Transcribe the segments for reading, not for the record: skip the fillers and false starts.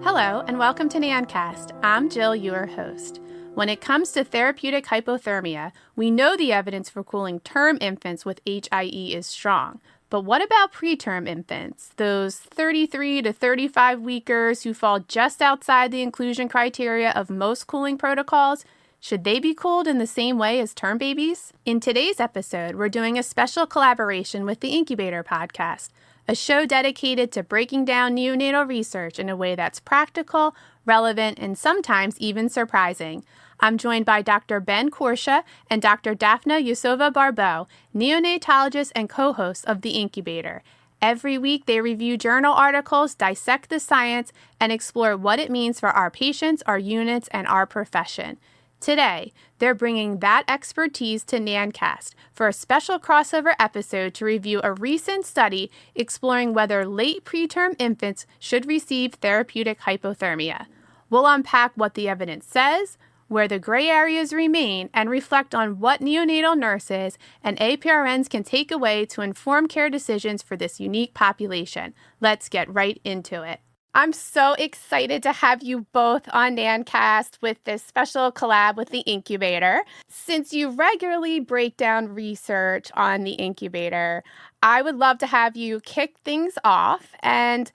Hello, and welcome to NANNcast. I'm Jill, your host. When it comes to therapeutic hypothermia, we know the evidence for cooling term infants with HIE is strong. But what about preterm infants, those 33 to 35 weekers who fall just outside the inclusion criteria of most cooling protocols? Should they be cooled in the same way as term babies? In today's episode, we're doing a special collaboration with the Incubator podcast, a show dedicated to breaking down neonatal research in a way that's practical, relevant, and sometimes even surprising. I'm joined by Dr. Ben Korsha and Dr. Daphna Yusova-Barbeau, neonatologists and co-hosts of The Incubator. Every week, they review journal articles, dissect the science, and explore what it means for our patients, our units, and our profession. Today, they're bringing that expertise to NANNcast for a special crossover episode to review a recent study exploring whether late preterm infants should receive therapeutic hypothermia. We'll unpack what the evidence says, where the gray areas remain, and reflect on what neonatal nurses and APRNs can take away to inform care decisions for this unique population. Let's get right into it. I'm so excited to have you both on NANNcast with this special collab with the Incubator. Since you regularly break down research on the Incubator, I would love to have you kick things off and,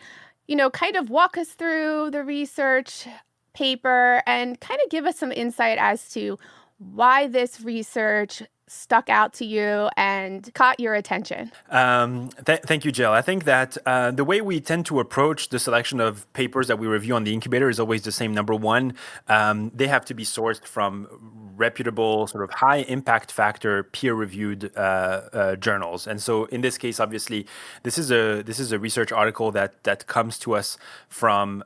kind of walk us through the research paper and kind of give us some insight as to why this research stuck out to you and caught your attention. Thank you, Jill. I think that the way we tend to approach the selection of papers that we review on the Incubator is always the same. Number one, they have to be sourced from reputable, sort of high impact factor, peer-reviewed journals. And so, in this case, obviously, this is a research article that comes to us from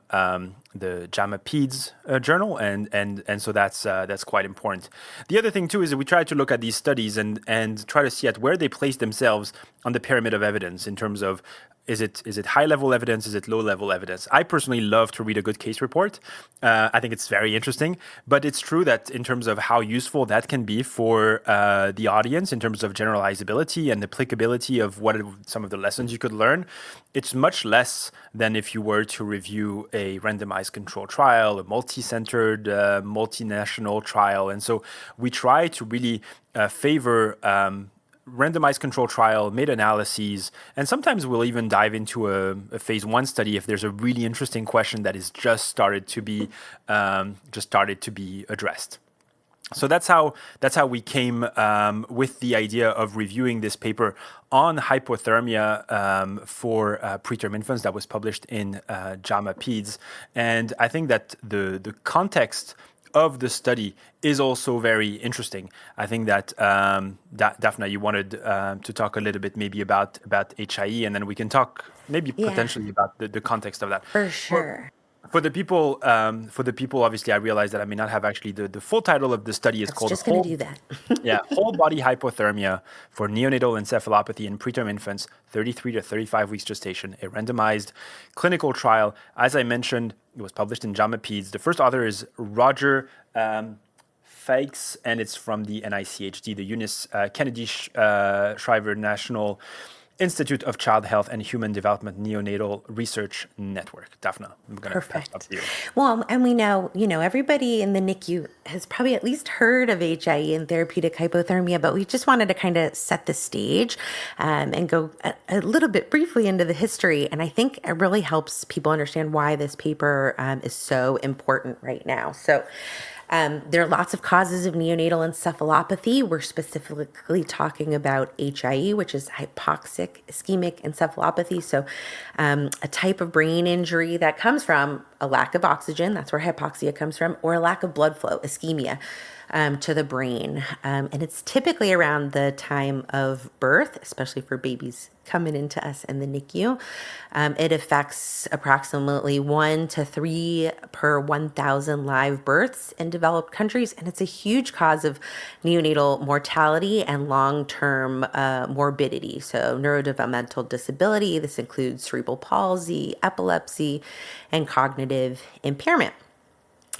the JAMA Peds journal, and so that's quite important. The other thing too is that we try to look at these studies and try to see at where they place themselves on the pyramid of evidence in terms of is it high level evidence, is it low level evidence? I personally love to read a good case report. I think it's very interesting, but it's true that in terms of how useful that can be for the audience in terms of generalizability and applicability of what some of the lessons you could learn, it's much less than if you were to review a randomized control trial, a multi-centered, multinational trial. And so we try to really favor randomized control trial, meta-analyses, and sometimes we'll even dive into a phase 1 study if there's a really interesting question that is just started to be addressed. So that's how we came with the idea of reviewing this paper on hypothermia for preterm infants that was published in JAMA Peds. And I think that the context of the study is also very interesting. I think that Daphna, you wanted to talk a little bit maybe about HIE, and then we can talk maybe potentially about the context of that. For sure. For the people, obviously, I realize that I may not have actually the full title of the study is called. Just going to do that. Whole body hypothermia for neonatal encephalopathy in preterm infants, 33 to 35 weeks gestation, a randomized clinical trial. As I mentioned, it was published in JAMA Peds. The first author is Roger Fakes, and it's from the NICHD, the Eunice Kennedy Shriver National Institute of Child Health and Human Development Neonatal Research Network. Daphna, I'm going to pass it up to you. Well, and we know, everybody in the NICU has probably at least heard of HIE and therapeutic hypothermia, but we just wanted to kind of set the stage and go a little bit briefly into the history. And I think it really helps people understand why this paper is so important right now. So there are lots of causes of neonatal encephalopathy. We're specifically talking about HIE, which is hypoxic ischemic encephalopathy. So a type of brain injury that comes from a lack of oxygen, that's where hypoxia comes from, or a lack of blood flow, ischemia, to the brain. And it's typically around the time of birth, especially for babies coming into us in the NICU. It affects approximately 1 to 3 per 1,000 live births in developed countries. And it's a huge cause of neonatal mortality and long-term morbidity. So neurodevelopmental disability, this includes cerebral palsy, epilepsy, and cognitive impairment.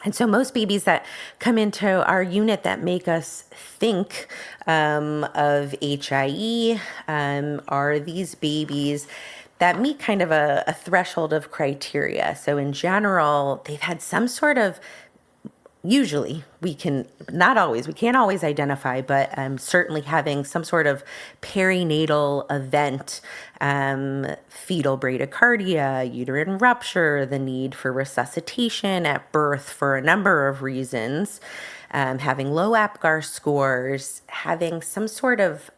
And so most babies that come into our unit that make us think of HIE are these babies that meet kind of a threshold of criteria. So in general, they've had some sort of, usually we can't always identify, but certainly having some sort of perinatal event, fetal bradycardia, uterine rupture, the need for resuscitation at birth for a number of reasons, having low APGAR scores, having some sort of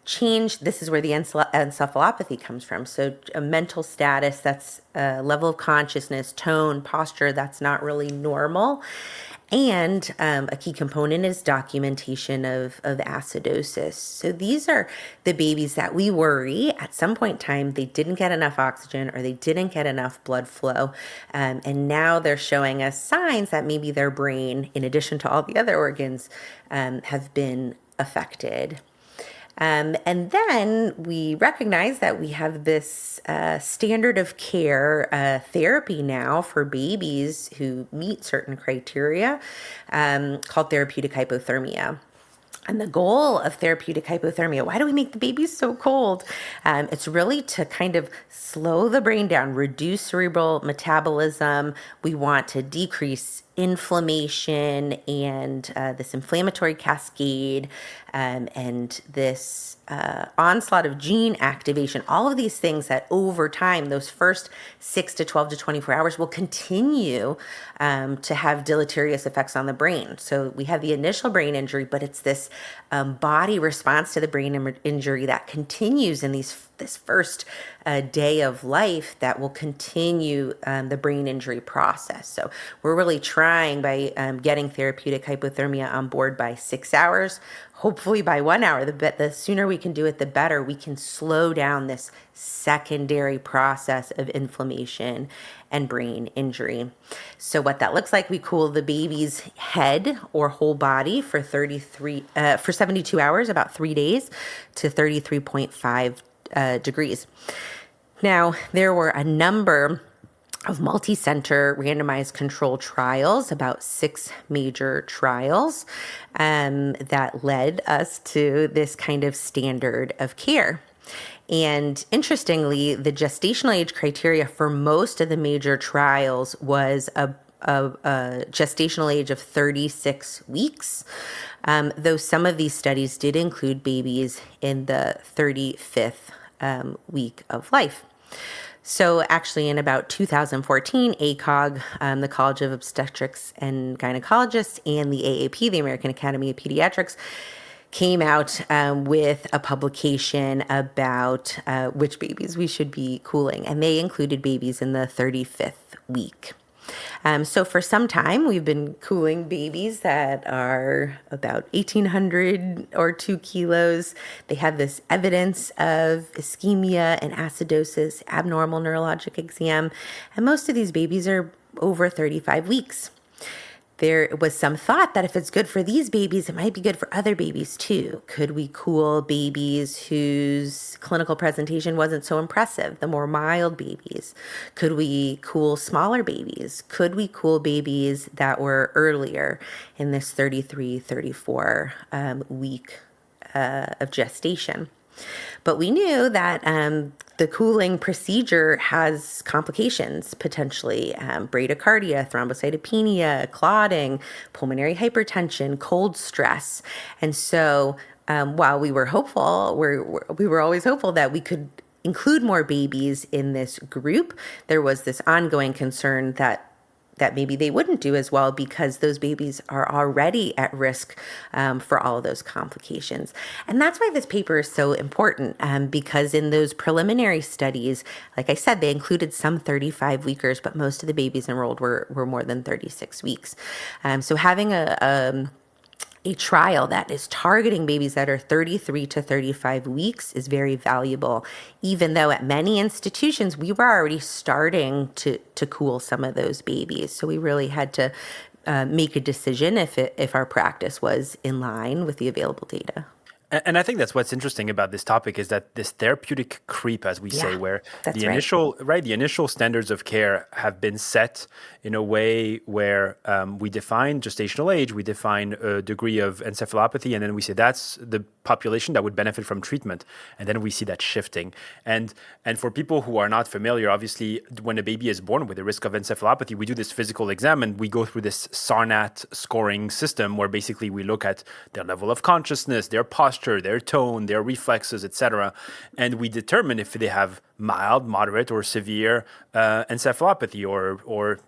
change. This is where the encephalopathy comes from. So a mental status, that's a level of consciousness, tone, posture that's not really normal. And a key component is documentation of acidosis. So these are the babies that we worry at some point in time they didn't get enough oxygen or they didn't get enough blood flow. And now they're showing us signs that maybe their brain, in addition to all the other organs, have been affected. And then we recognize that we have this standard of care therapy now for babies who meet certain criteria called therapeutic hypothermia. And the goal of therapeutic hypothermia, why do we make the babies so cold? It's really to kind of slow the brain down, reduce cerebral metabolism. We want to decrease inflammation and this inflammatory cascade and this onslaught of gene activation, all of these things that over time, those first 6 to 12 to 24 hours will continue to have deleterious effects on the brain. So we have the initial brain injury, but it's this body response to the brain injury that continues in this first day of life that will continue the brain injury process. So we're really trying by getting therapeutic hypothermia on board by 6 hours, hopefully by 1 hour. The sooner we can do it, the better. We can slow down this secondary process of inflammation and brain injury. So what that looks like, we cool the baby's head or whole body for 72 hours, about 3 days, to 33.5 degrees. Now, there were a number of multi-center randomized control trials, about 6 major trials that led us to this kind of standard of care. And interestingly, the gestational age criteria for most of the major trials was a gestational age of 36 weeks, though some of these studies did include babies in the 35th week of life. So actually in about 2014, ACOG, the College of Obstetrics and Gynecologists, and the AAP, the American Academy of Pediatrics, came out with a publication about which babies we should be cooling, and they included babies in the 35th week. So for some time, we've been cooling babies that are about 1,800 or 2 kilos. They have this evidence of ischemia and acidosis, abnormal neurologic exam, and most of these babies are over 35 weeks. There was some thought that if it's good for these babies, it might be good for other babies too. Could we cool babies whose clinical presentation wasn't so impressive, the more mild babies? Could we cool smaller babies? Could we cool babies that were earlier in this 33, 34 week of gestation? But we knew that the cooling procedure has complications, potentially bradycardia, thrombocytopenia, clotting, pulmonary hypertension, cold stress. And so while we were hopeful, we were always hopeful that we could include more babies in this group, there was this ongoing concern that maybe they wouldn't do as well because those babies are already at risk for all of those complications. And that's why this paper is so important, because in those preliminary studies, like I said, they included some 35-weekers, but most of the babies enrolled were more than 36 weeks. So having a trial that is targeting babies that are 33 to 35 weeks is very valuable, even though at many institutions we were already starting to cool some of those babies. So we really had to make a decision if our practice was in line with the available data. And I think that's what's interesting about this topic is that this therapeutic creep, as we say, where that's the right. the initial standards of care have been set in a way where we define gestational age, we define a degree of encephalopathy, and then we say that's the population that would benefit from treatment, and then we see that shifting. And for people who are not familiar, obviously, when a baby is born with a risk of encephalopathy, we do this physical exam and we go through this SARNAT scoring system where basically we look at their level of consciousness, their posture, their tone, their reflexes, etc. And we determine if they have mild, moderate, or severe encephalopathy, or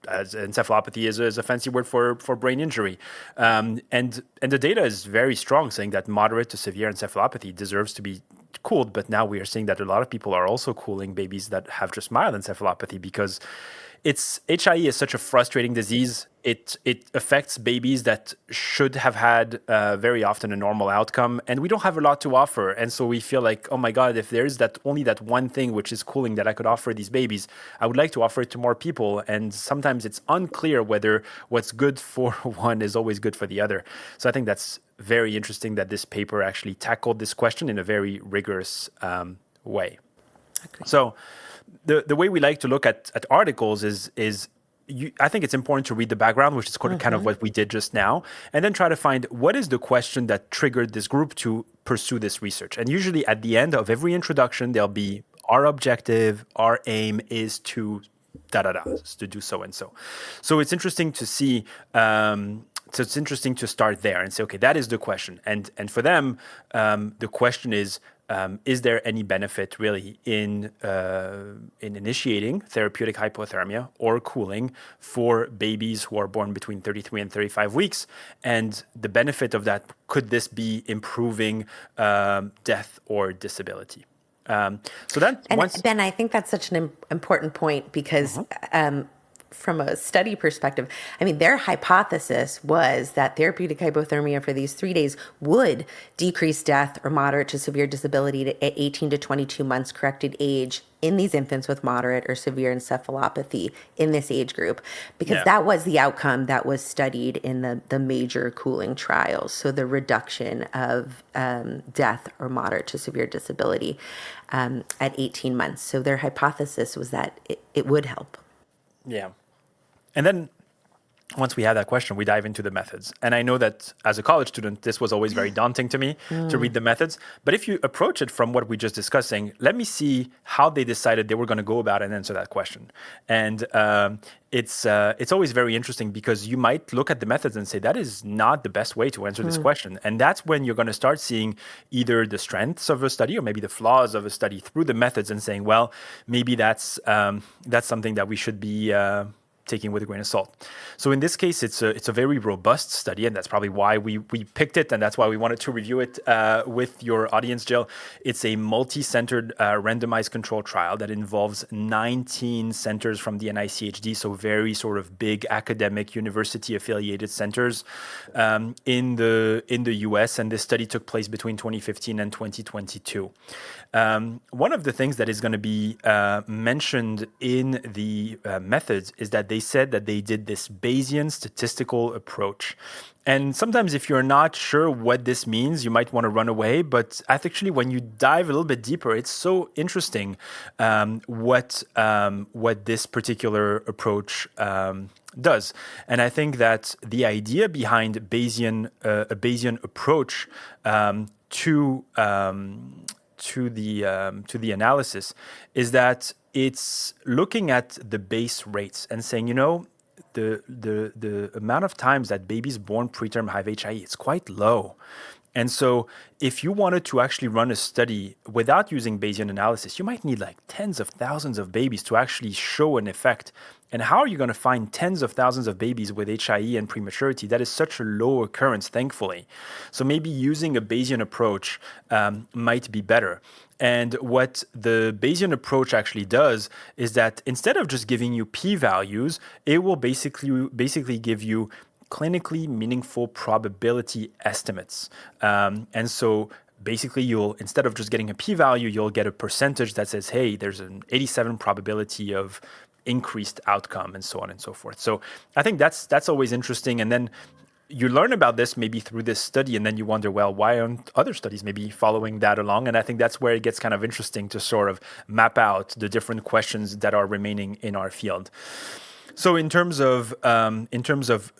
as encephalopathy is a fancy word for brain injury. And the data is very strong, saying that moderate to severe encephalopathy deserves to be cooled. But now we are seeing that a lot of people are also cooling babies that have just mild encephalopathy because HIE is such a frustrating disease. It affects babies that should have had very often a normal outcome, and we don't have a lot to offer. And so we feel like, oh my God, if there's only that one thing which is cooling that I could offer these babies, I would like to offer it to more people. And sometimes it's unclear whether what's good for one is always good for the other. So I think that's very interesting that this paper actually tackled this question in a very rigorous way. Okay. So the way we like to look at articles is I think it's important to read the background, which is kind of what we did just now, and then try to find what is the question that triggered this group to pursue this research. And usually at the end of every introduction, there'll be our objective, our aim is to to do so and so. So it's interesting to see. So it's interesting to start there and say, okay, that is the question. And for them, the question is there any benefit really in initiating therapeutic hypothermia or cooling for babies who are born between 33 and 35 weeks? And the benefit of that, could this be improving death or disability? So then, Ben, I think that's such an important point because from a study perspective, I mean, their hypothesis was that therapeutic hypothermia for these 3 days would decrease death or moderate to severe disability at 18 to 22 months corrected age in these infants with moderate or severe encephalopathy in this age group, because that was the outcome that was studied in the major cooling trials. So the reduction of death or moderate to severe disability at 18 months. So their hypothesis was that it would help. Yeah. And then once we have that question, we dive into the methods. And I know that as a college student, this was always very daunting to me to read the methods. But if you approach it from what we just discussed, saying, let me see how they decided they were going to go about and answer that question. And it's always very interesting because you might look at the methods and say, that is not the best way to answer this question. And that's when you're going to start seeing either the strengths of a study or maybe the flaws of a study through the methods and saying, well, maybe that's something that we should be taking with a grain of salt. So in this case, it's a very robust study, and that's probably why we picked it, and that's why we wanted to review it with your audience, Jill. It's a multi-centered randomized control trial that involves 19 centers from the NICHD, so very sort of big academic university-affiliated centers in the US, and this study took place between 2015 and 2022. One of the things that is going to be mentioned in the methods is that they said that they did this Bayesian statistical approach. And sometimes if you're not sure what this means, you might want to run away. But actually, when you dive a little bit deeper, it's so interesting what this particular approach does. And I think that the idea behind a Bayesian approach to the analysis is that it's looking at the base rates and saying, the amount of times that babies born preterm have HIE, it's quite low. And so if you wanted to actually run a study without using Bayesian analysis, you might need like tens of thousands of babies to actually show an effect. And how are you going to find tens of thousands of babies with HIE and prematurity? That is such a low occurrence, thankfully. So maybe using a Bayesian approach might be better. And what the Bayesian approach actually does is that instead of just giving you p-values, it will basically give you clinically meaningful probability estimates. And so basically instead of just getting a p-value, you'll get a percentage that says, hey, there's an 87 probability of increased outcome and so on and so forth. So I think that's always interesting. And then you learn about this maybe through this study, and then you wonder, well, why aren't other studies maybe following that along? And I think that's where it gets kind of interesting to sort of map out the different questions that are remaining in our field. So in terms of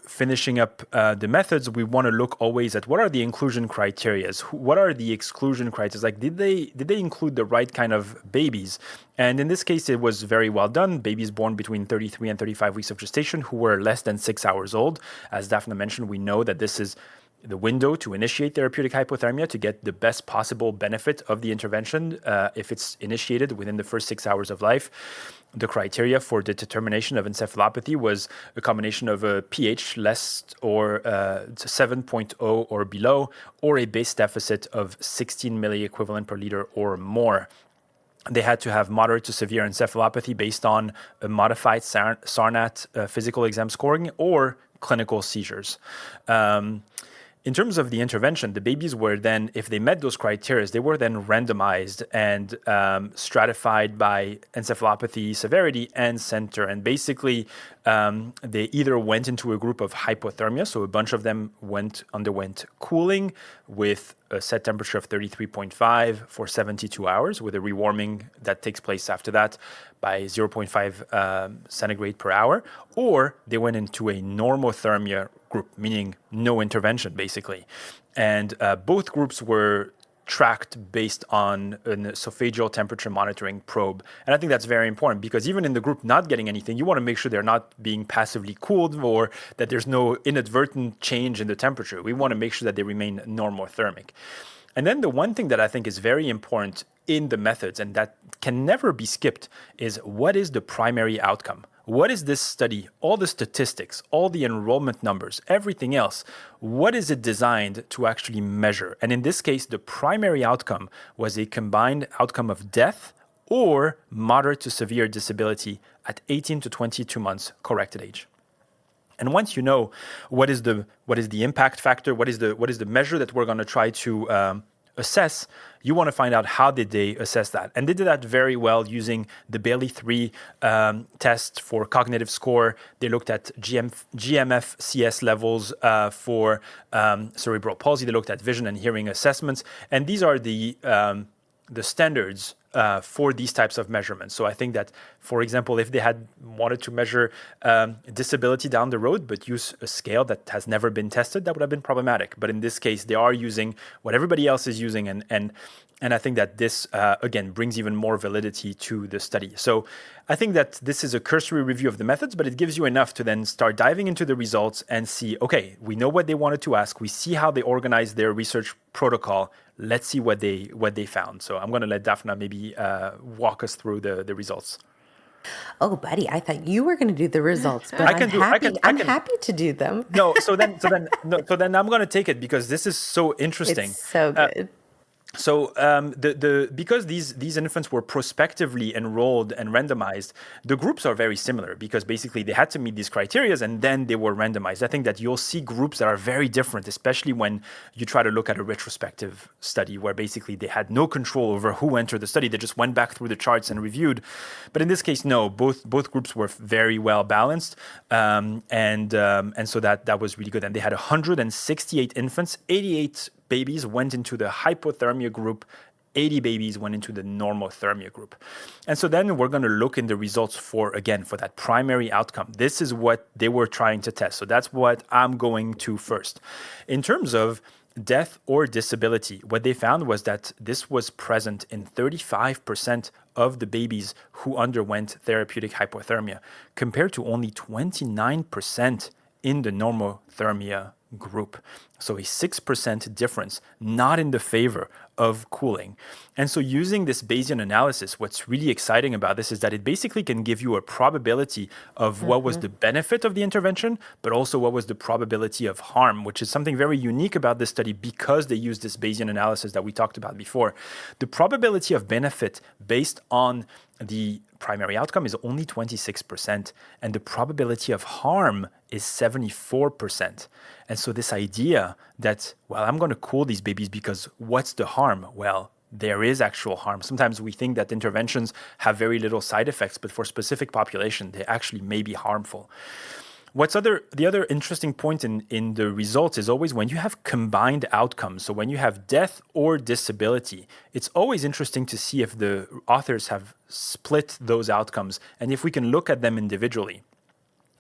finishing up the methods, we want to look always at what are the inclusion criteria, what are the exclusion criteria. Like, did they include the right kind of babies? And in this case, it was very well done. Babies born between 33 and 35 weeks of gestation who were less than 6 hours old. As Daphne mentioned, we know that this is the window to initiate therapeutic hypothermia to get the best possible benefit of the intervention if it's initiated within the first 6 hours of life. The criteria for the determination of encephalopathy was a combination of a pH less or 7.0 or below, or a base deficit of 16 milliequivalent per liter or more. They had to have moderate to severe encephalopathy based on a modified SARNAT physical exam scoring or clinical seizures. In terms of the intervention, the babies were then, if they met those criteria, they were then randomized and stratified by encephalopathy severity and center. And basically, they either went into a group of hypothermia, so a bunch of them underwent cooling with a set temperature of 33.5 for 72 hours, with a rewarming that takes place after that by 0.5 centigrade per hour, or they went into a normothermia group, meaning no intervention, basically. And both groups were tracked based on an esophageal temperature monitoring probe. And I think that's very important, because even in the group not getting anything, you want to make sure they're not being passively cooled or that there's no inadvertent change in the temperature. We want to make sure that they remain normothermic. And then the one thing that I think is very important in the methods, and that can never be skipped, is what is the primary outcome? What is this study, all the statistics, all the enrollment numbers, everything else, what is it designed to actually measure? And in this case, the primary outcome was a combined outcome of death or moderate to severe disability at 18 to 22 months corrected age. And once you know what is the impact factor, what is the measure that we're going to try to assess, you want to find out how did they assess that. And they did that very well using the Bailey 3 test for cognitive score. They looked at GMF-CS levels for cerebral palsy. They looked at vision and hearing assessments. And these are the standards for these types of measurements. So I think that, for example, if they had wanted to measure disability down the road, but use a scale that has never been tested, that would have been problematic. But in this case, they are using what everybody else is using. And I think that this, again, brings even more validity to the study. So I think that this is a cursory review of the methods, but it gives you enough to then start diving into the results and see, okay, we know what they wanted to ask. We see how they organized their research protocol. Let's see what they found. So I'm going to let Daphne maybe walk us through the results. Oh, buddy, I thought you were going to do the results, but I'm happy to do them. So then I'm going to take it, because this is so interesting. It's so good. So because these infants were prospectively enrolled and randomized, the groups are very similar, because basically they had to meet these criteria and then they were randomized. I think that you'll see groups that are very different, especially when you try to look at a retrospective study where basically they had no control over who entered the study. They just went back through the charts and reviewed. But in this case, no, both groups were very well balanced. And so that was really good. And they had 168 infants, 88 babies went into the hypothermia group, 80 babies went into the normothermia group. And so then we're going to look in the results for that primary outcome. This is what they were trying to test. So that's what I'm going to first. In terms of death or disability, what they found was that this was present in 35% of the babies who underwent therapeutic hypothermia, compared to only 29% in the normothermia group. So a 6% difference, not in the favor of cooling. And so using this Bayesian analysis, what's really exciting about this is that it basically can give you a probability of what was the benefit of the intervention, but also what was the probability of harm, which is something very unique about this study because they use this Bayesian analysis that we talked about before. The probability of benefit based on the primary outcome is only 26%, and the probability of harm is 74%. And so this idea that, well, I'm going to cool these babies because what's the harm? Well, there is actual harm. Sometimes we think that interventions have very little side effects, but for specific population, they actually may be harmful. The other interesting point in the results is always when you have combined outcomes. So when you have death or disability, it's always interesting to see if the authors have split those outcomes and if we can look at them individually.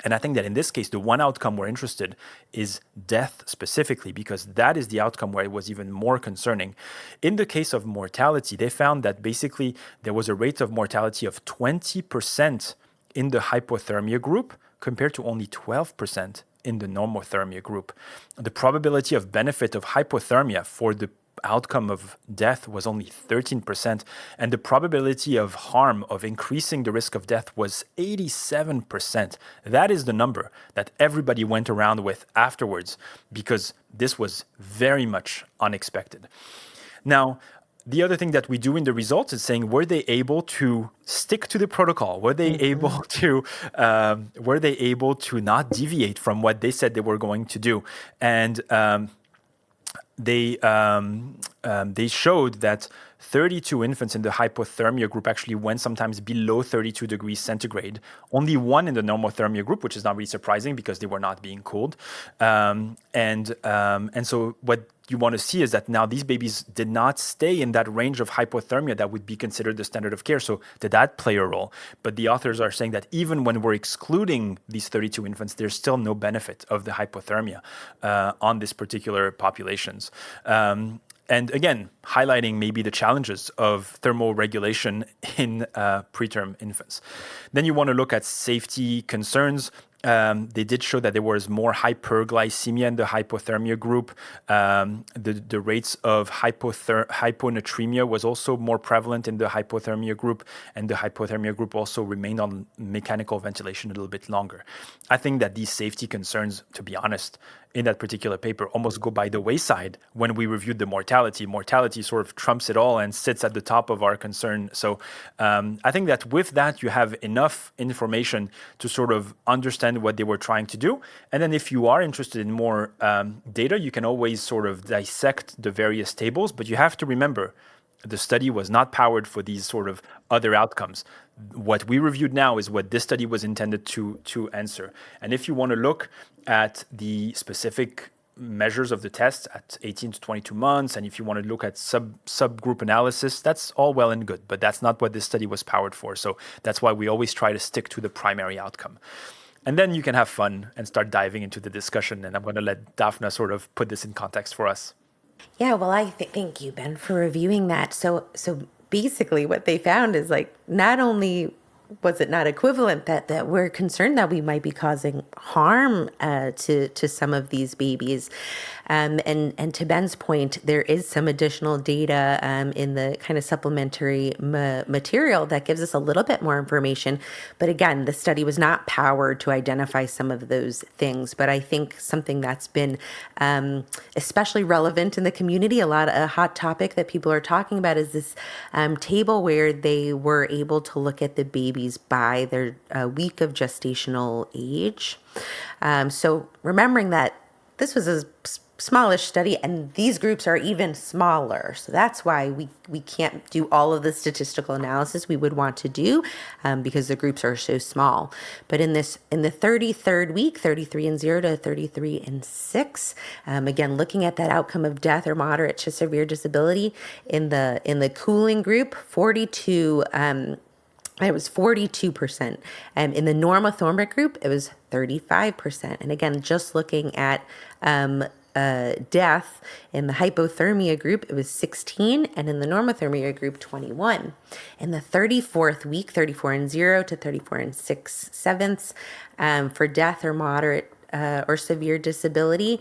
And I think that in this case, the one outcome we're interested is death specifically, because that is the outcome where it was even more concerning. In the case of mortality, they found that basically there was a rate of mortality of 20% in the hypothermia group compared to only 12% in the normothermia group. The probability of benefit of hypothermia for the outcome of death was only 13%, and the probability of harm, of increasing the risk of death, was 87%. That is the number that everybody went around with afterwards, because this was very much unexpected. Now, the other thing that we do in the results is saying, were they able to stick to the protocol? Were they able to not deviate from what they said they were going to do? And they showed that 32 infants in the hypothermia group actually went sometimes below 32 degrees centigrade. Only one in the normothermia group, which is not really surprising because they were not being cooled. And so what you want to see is that now these babies did not stay in that range of hypothermia that would be considered the standard of care. So did that play a role? But the authors are saying that even when we're excluding these 32 infants, there's still no benefit of the hypothermia on this particular populations. And again, highlighting maybe the challenges of thermoregulation in preterm infants. Then you want to look at safety concerns. They did show that there was more hyperglycemia in the hypothermia group. The rates of hyponatremia was also more prevalent in the hypothermia group, and the hypothermia group also remained on mechanical ventilation a little bit longer. I think that these safety concerns, to be honest, in that particular paper almost go by the wayside when we reviewed the mortality. Mortality sort of trumps it all and sits at the top of our concern. So I think that with that, you have enough information to sort of understand what they were trying to do. And then if you are interested in more data, you can always sort of dissect the various tables, but you have to remember the study was not powered for these sort of other outcomes. What we reviewed now is what this study was intended to answer. And if you want to look at the specific measures of the test at 18 to 22 months, and if you want to look at subgroup analysis, that's all well and good, but that's not what this study was powered for. So that's why we always try to stick to the primary outcome. And then you can have fun and start diving into the discussion. And I'm going to let Daphna sort of put this in context for us. Yeah, well, thank you, Ben, for reviewing that. So basically what they found is, like, not only was it not equivalent, that we're concerned that we might be causing harm to some of these babies. And to Ben's point, there is some additional data in the kind of supplementary material that gives us a little bit more information. But again, the study was not powered to identify some of those things. But I think something that's been especially relevant in the community, a hot topic that people are talking about, is this table where they were able to look at the babies by their week of gestational age. So remembering that this was a smallish study, and these groups are even smaller. So that's why we can't do all of the statistical analysis we would want to do because the groups are so small. But in the 33rd week, 33 and 0 to 33 and 6, again, looking at that outcome of death or moderate to severe disability in the cooling group, 42. It was 42%. In the normothermic group, it was 35%. And again, just looking at death in the hypothermia group, it was 16, and in the normothermia group, 21. In the 34th week, 34 and 0 to 34 and 6/7, for death or moderate or severe disability.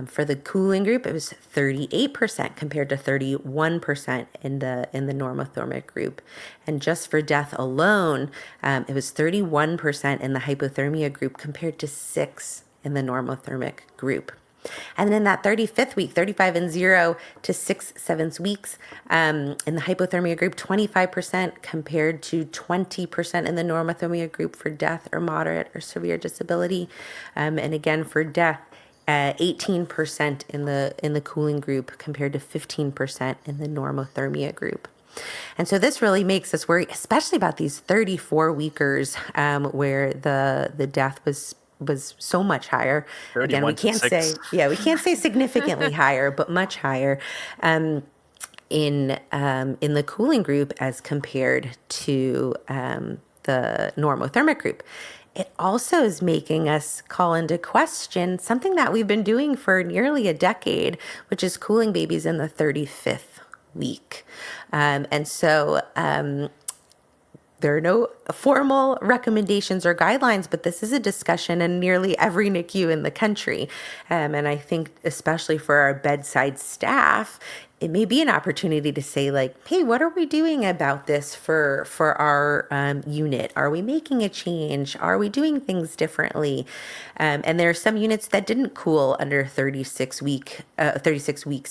For the cooling group, it was 38% compared to 31% in the normothermic group. And just for death alone, it was 31% in the hypothermia group compared to 6 in the normothermic group. And then that 35th week, 35 and 0 to 6/7 weeks, in the hypothermia group, 25% compared to 20% in the normothermia group for death or moderate or severe disability. And again, for death, 18% in the cooling group compared to 15% in the normothermia group. And so this really makes us worry, especially about these 34 weekers where the death was was so much higher. Again, 31 to 6. we can't say significantly higher, but much higher. In the cooling group as compared to the normothermic group. It also is making us call into question something that we've been doing for nearly a decade, which is cooling babies in the 35th week. And so there are no formal recommendations or guidelines, but this is a discussion in nearly every NICU in the country. And I think especially for our bedside staff, it may be an opportunity to say like, hey, what are we doing about this for our unit? Are we making a change? Are we doing things differently? And there are some units that didn't cool under 36 weeks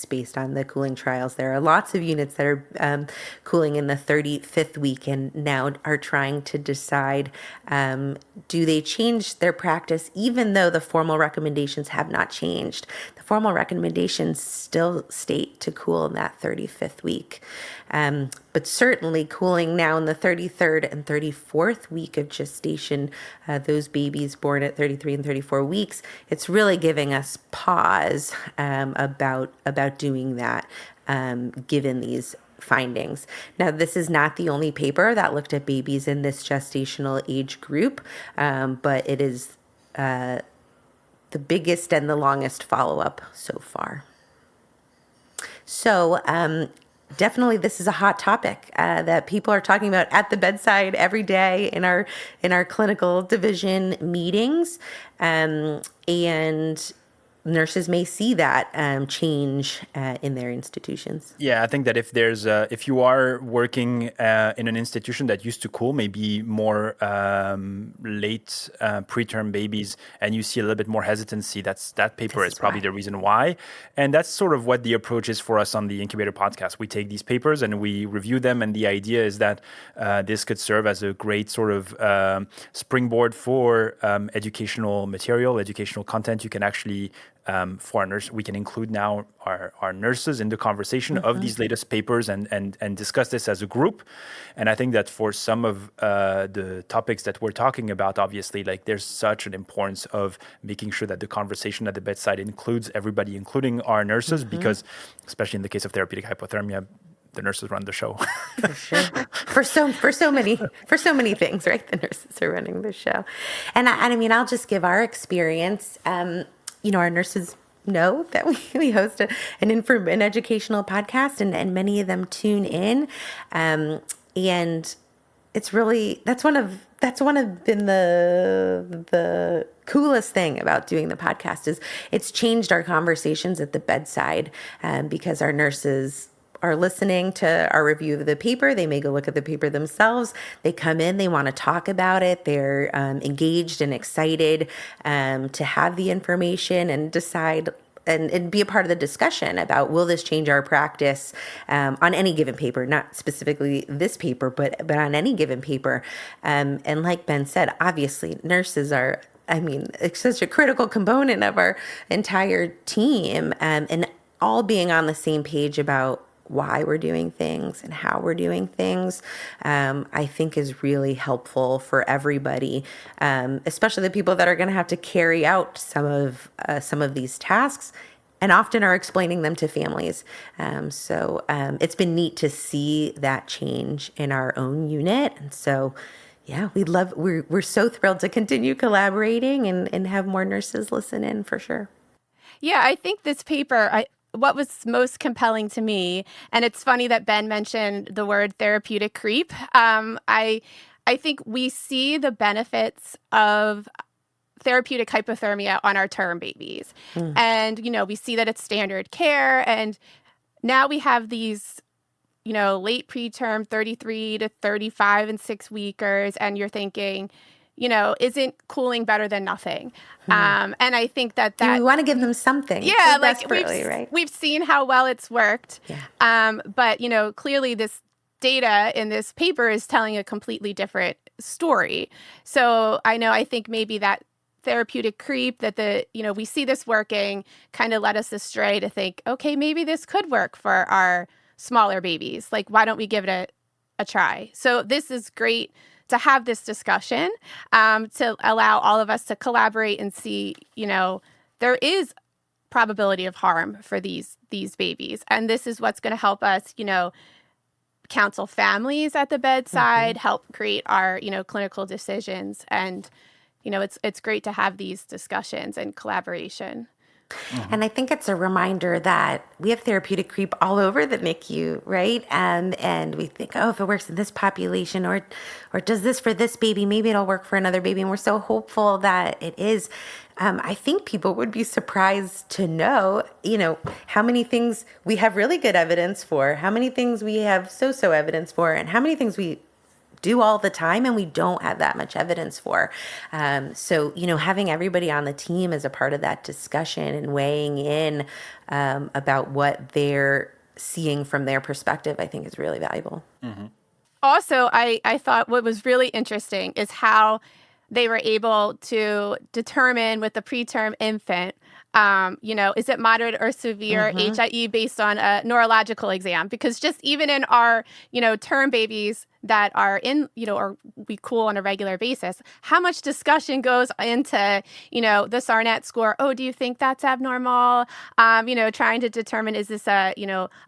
based on the cooling trials. There are lots of units that are cooling in the 35th week and now are trying to decide, do they change their practice even though the formal recommendations have not changed? The formal recommendations still state to cool in that 35th week. But certainly cooling now in the 33rd and 34th week of gestation, those babies born at 33 and 34 weeks, it's really giving us pause about doing that, given these findings. Now, this is not the only paper that looked at babies in this gestational age group, but it is the biggest and the longest follow-up so far. So definitely this is a hot topic that people are talking about at the bedside every day in our clinical division meetings. And nurses may see that change in their institutions. Yeah, I think that if you are working in an institution that used to cool maybe more late preterm babies, and you see a little bit more hesitancy, that paper is probably the reason why. And that's sort of what the approach is for us on the Incubator podcast. We take these papers and we review them, and the idea is that this could serve as a great sort of springboard for educational material, educational content. You can actually for our nurse, we can include now our nurses in the conversation of these latest papers and discuss this as a group. And I think that for some of the topics that we're talking about, obviously, like there's such an importance of making sure that the conversation at the bedside includes everybody, including our nurses, because especially in the case of therapeutic hypothermia, the nurses run the show. For sure. For so many things, right? The nurses are running the show. And I mean, I'll just give our experience. Our nurses know that we host an educational podcast, and many of them tune in. And it's really, that's one of been the coolest thing about doing the podcast is it's changed our conversations at the bedside, because our nurses are listening to our review of the paper. They may go look at the paper themselves. They come in, they want to talk about it. They're engaged and excited to have the information and decide and be a part of the discussion about, will this change our practice on any given paper, not specifically this paper, but on any given paper. And like Ben said, obviously nurses are, it's such a critical component of our entire team, and all being on the same page about why we're doing things and how we're doing things, I think is really helpful for everybody, especially the people that are going to have to carry out some of these tasks and often are explaining them to families. So it's been neat to see that change in our own unit. And so, yeah, we're so thrilled to continue collaborating and have more nurses listen in for sure. Yeah, I think this paper, what was most compelling to me, and it's funny that Ben mentioned the word therapeutic creep. I think we see the benefits of therapeutic hypothermia on our term babies. And, we see that it's standard care. And now we have these, late preterm 33 to 35 and 6 weekers. And you're thinking, isn't cooling better than nothing? And I think that we want to give them something. Yeah, so desperately, right? We've seen how well it's worked. Yeah. But, clearly this data in this paper is telling a completely different story. So I think maybe that therapeutic creep that we see this working kind of led us astray to think, okay, maybe this could work for our smaller babies. Like, why don't we give it a try? So this is great to have this discussion, to allow all of us to collaborate and see, there is probability of harm for these babies. And this is what's going to help us, counsel families at the bedside, help create our, clinical decisions. And, it's great to have these discussions and collaboration. And I think it's a reminder that we have therapeutic creep all over the NICU, right? And we think, oh, if it works in this population or does this for this baby, maybe it'll work for another baby. And we're so hopeful that it is. I think people would be surprised to know, how many things we have really good evidence for, how many things we have so-so evidence for, and how many things we do all the time and we don't have that much evidence for. So, having everybody on the team as a part of that discussion and weighing in about what they're seeing from their perspective, I think is really valuable. Mm-hmm. Also, I thought what was really interesting is how they were able to determine with the preterm infant, is it moderate or severe HIE based on a neurological exam? Because just even in our, term babies that are in, or we cool on a regular basis, how much discussion goes into, the SARNet score? Oh, do you think that's abnormal? Trying to determine, is this a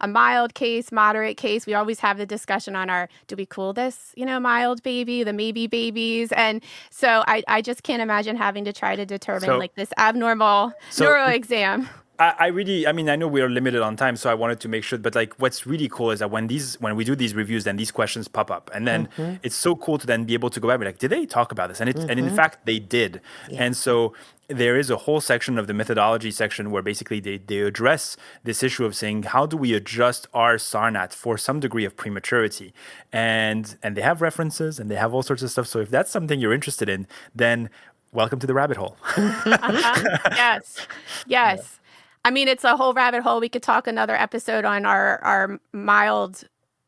mild case, moderate case? We always have the discussion on do we cool this, mild baby, the maybe babies? And so I just can't imagine having to try to determine this abnormal neuro exam. I know we are limited on time, so I wanted to make sure, but what's really cool is that when we do these reviews, then these questions pop up, and then it's so cool to then be able to go back and be like, did they talk about this? And and in fact they did. Yeah. And so there is a whole section of the methodology section where basically they address this issue of saying, how do we adjust our SARNAT for some degree of prematurity? And they have references and they have all sorts of stuff. So if that's something you're interested in, then welcome to the rabbit hole. Yes. Yeah. I mean, it's a whole rabbit hole. We could talk another episode on our mild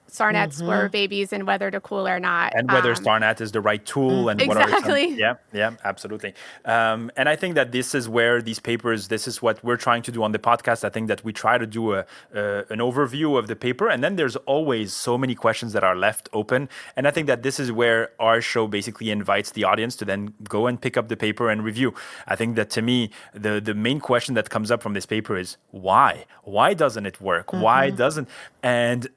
SARNAT score babies and whether to cool or not. And whether SARNAT is the right tool and exactly. what are some, yeah, absolutely. And I think that this is where these papers, this is what we're trying to do on the podcast. I think that we try to do an overview of the paper, and then there's always so many questions that are left open. And I think that this is where our show basically invites the audience to then go and pick up the paper and review. I think that to me, the main question that comes up from this paper is why? Why doesn't it work? Why doesn't? And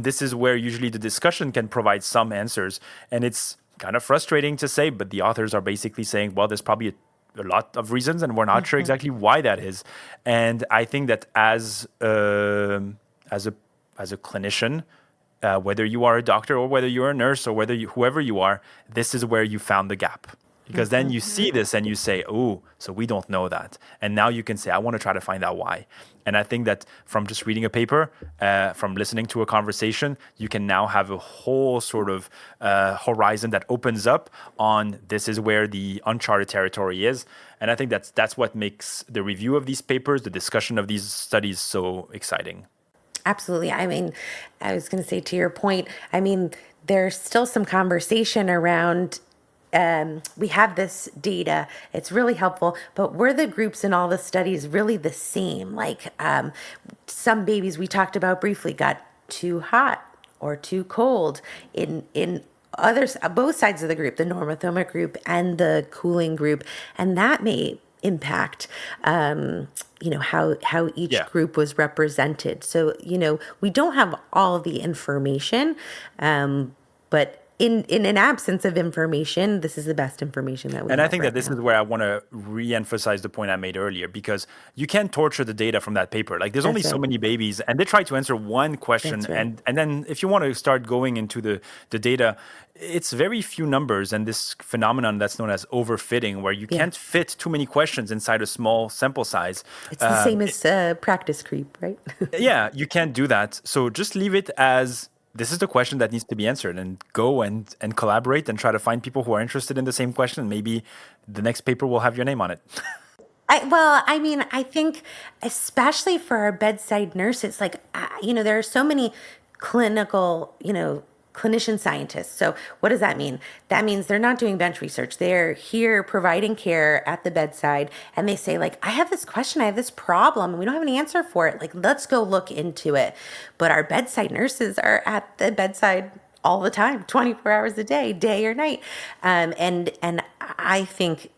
this is where usually the discussion can provide some answers. And it's kind of frustrating to say, but the authors are basically saying, well, there's probably a lot of reasons and we're not sure exactly why that is. And I think that as a clinician, whether you are a doctor or whether you're a nurse or whoever you are, this is where you found the gap. Because then you see this and you say, oh, so we don't know that. And now you can say, I want to try to find out why. And I think that from just reading a paper, from listening to a conversation, you can now have a whole sort of horizon that opens up on this is where the uncharted territory is. And I think that's what makes the review of these papers, the discussion of these studies so exciting. Absolutely. I mean, I was going to say to your point, I mean, there's still some conversation around we have this data, it's really helpful, but were the groups in all the studies really the same? Like some babies we talked about briefly got too hot or too cold in others, both sides of the group, the normothermic group and the cooling group, and that may impact how each group was represented. So we don't have all the information, but in an absence of information, this is the best information that we have. And I think that this is where I want to re-emphasize the point I made earlier, because you can't torture the data from that paper. Like there's only so many babies, and they try to answer one question. And then if you want to start going into the data, it's very few numbers and this phenomenon that's known as overfitting, where you can't fit too many questions inside a small sample size. It's the same as practice creep, right? Yeah, you can't do that. So just leave it as this is the question that needs to be answered, and go and collaborate and try to find people who are interested in the same question. And maybe the next paper will have your name on it. I think especially for our bedside nurses, there are so many clinical, clinician scientists. So what does that mean? That means they're not doing bench research. They're here providing care at the bedside, and they say I have this question, I have this problem, and we don't have an answer for it. Let's go look into it. But our bedside nurses are at the bedside all the time, 24 hours a day or night. And I think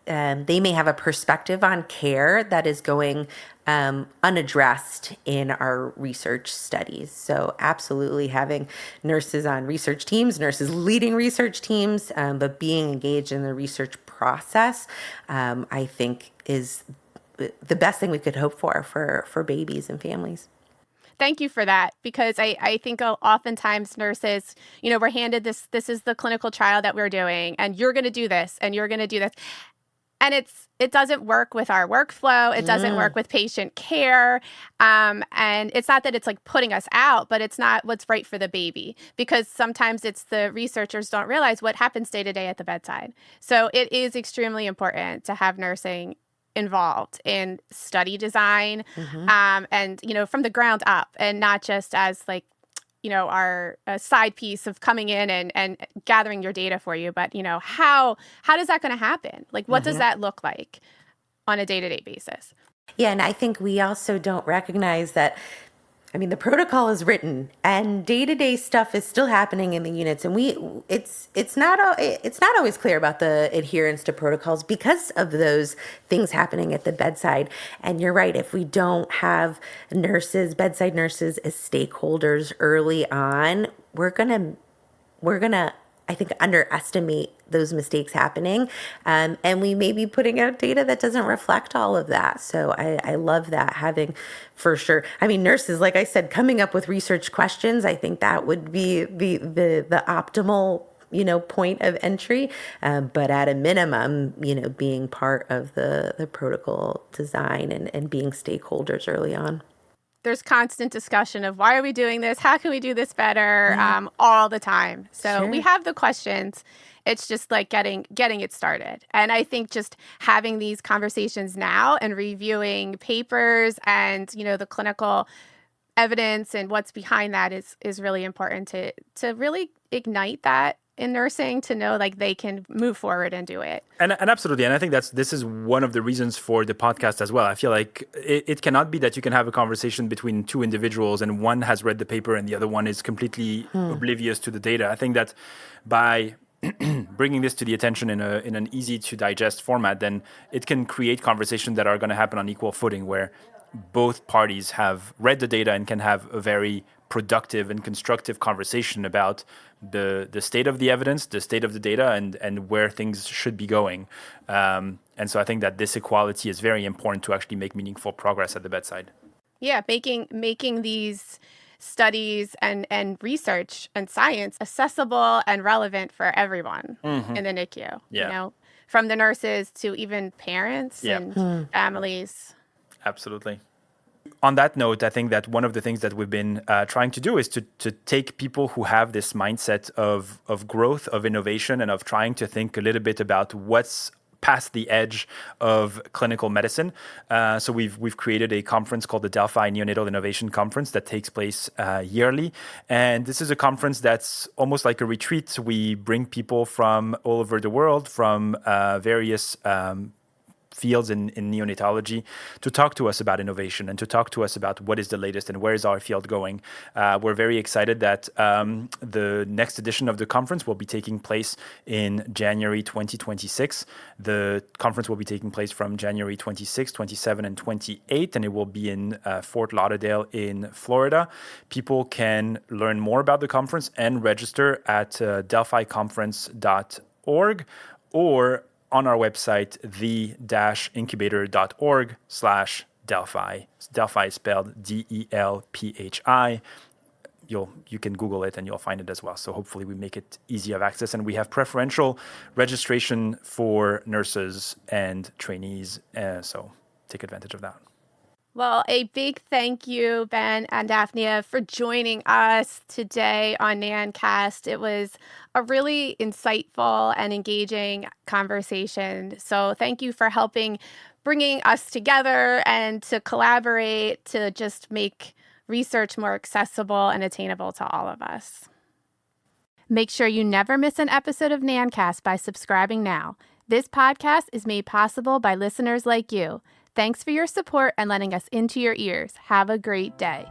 they may have a perspective on care that is going unaddressed in our research studies. So absolutely having nurses on research teams, nurses leading research teams, but being engaged in the research process, I think is the best thing we could hope for babies and families. Thank you for that, because I think oftentimes nurses, we're handed this is the clinical trial that we're doing, and you're going to do this, and you're going to do this. And it doesn't work with our workflow. It doesn't work with patient care. And it's not that it's like putting us out, but it's not what's right for the baby, because sometimes it's the researchers don't realize what happens day to day at the bedside. So it is extremely important to have nursing involved in study design, and, from the ground up, and not just as like, our side piece of coming in and gathering your data for you. But, how is that going to happen? Like, what does that look like on a day-to-day basis? Yeah, and I think we also don't recognize that, the protocol is written and day-to-day stuff is still happening in the units. And it's not always clear about the adherence to protocols because of those things happening at the bedside. And you're right, if we don't have bedside nurses as stakeholders early on, we're gonna, I think, underestimate those mistakes happening. And we may be putting out data that doesn't reflect all of that. So I love that, having, for sure. Nurses, like I said, coming up with research questions, I think that would be the optimal, point of entry. But at a minimum, being part of the protocol design and being stakeholders early on. There's constant discussion of why are we doing this? How can we do this better? All the time. So we have the questions. It's just like getting it started. And I think just having these conversations now and reviewing papers and, the clinical evidence and what's behind that is really important to really ignite that in nursing, to know like they can move forward and do it. And absolutely. And I think this is one of the reasons for the podcast as well. I feel like it cannot be that you can have a conversation between two individuals and one has read the paper and the other one is completely oblivious to the data. I think that by bringing this to the attention in an easy to digest format, then it can create conversations that are going to happen on equal footing, where both parties have read the data and can have a very productive and constructive conversation about the state of the evidence, the state of the data, and where things should be going. And so I think that this equality is very important to actually make meaningful progress at the bedside. Yeah, making these studies and research and science accessible and relevant for everyone in the NICU. Yeah. From the nurses to even parents and families. Absolutely. On that note, I think that one of the things that we've been trying to do is to take people who have this mindset of growth, of innovation, and of trying to think a little bit about what's past the edge of clinical medicine. So we've created a conference called the Delphi Neonatal Innovation Conference that takes place yearly. And this is a conference that's almost like a retreat. We bring people from all over the world, from various fields in neonatology, to talk to us about innovation and to talk to us about what is the latest and where is our field going. We're very excited that the next edition of the conference will be taking place in January 2026. The conference will be taking place from January 26, 27, and 28, and it will be in Fort Lauderdale in Florida. People can learn more about the conference and register at delphiconference.org or on our website, the-incubator.org/Delphi. Delphi is spelled DELPHI. You can Google it and you'll find it as well. So hopefully we make it easy of access, and we have preferential registration for nurses and trainees. So take advantage of that. Well, a big thank you, Ben and Daphnia, for joining us today on NANNcast. It was a really insightful and engaging conversation. So thank you for bringing us together and to collaborate to just make research more accessible and attainable to all of us. Make sure you never miss an episode of NANNcast by subscribing now. This podcast is made possible by listeners like you. Thanks for your support and letting us into your ears. Have a great day.